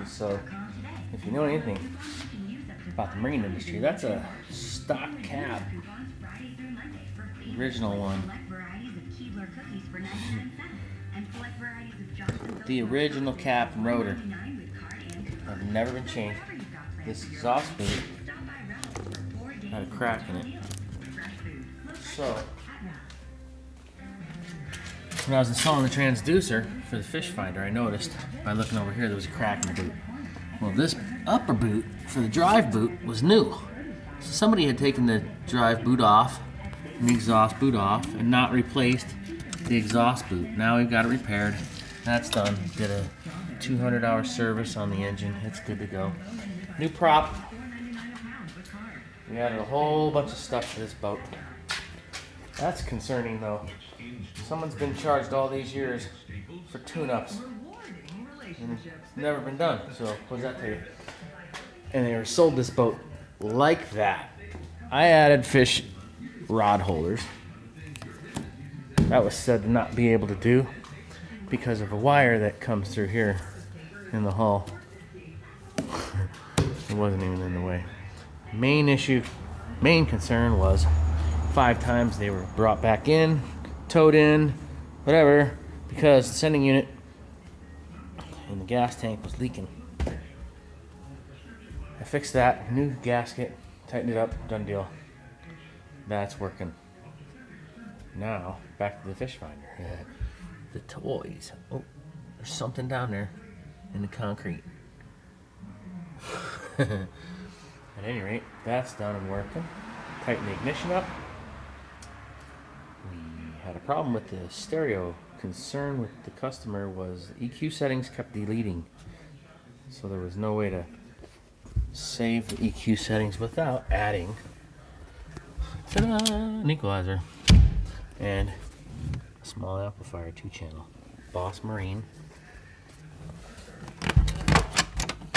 So, if you know anything about the marine industry, that's a stock cab. Original one. The original cap and rotor. Have never been changed. This exhaust boot had a crack in it. So, when I was installing the transducer for the fish finder, I noticed by looking over here there was a crack in the boot. Well, this upper boot for the drive boot was new. So somebody had taken the drive boot off and the exhaust boot off and not replaced the exhaust boot. Now we've got it repaired. That's done. Did a 200-hour service on the engine. It's good to go. New prop. We added a whole bunch of stuff to this boat. That's concerning though. Someone's been charged all these years for tune-ups. And it's never been done. So what does that tell you? And they were sold this boat like that. I added fish rod holders. That was said to not be able to do because of a wire that comes through here in the hull. It wasn't even in the way. Main concern was 5 times they were brought back in, towed in, whatever, because the sending unit and the gas tank was leaking. I fixed that, new gasket, tightened it up, done deal. That's working. Now, back to the fish finder. The toys. Oh, there's something down there in the concrete. At any rate, that's done and working. Tighten the ignition up. We had a problem with the stereo. Concern with the customer was the EQ settings kept deleting. So there was no way to save the EQ settings without adding an equalizer and a small amplifier 2-channel. Boss Marine.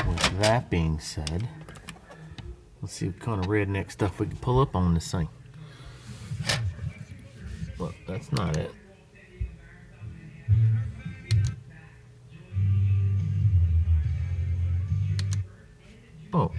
With that being said, let's see what kind of redneck stuff we can pull up on this thing. Well, that's not it. Oh.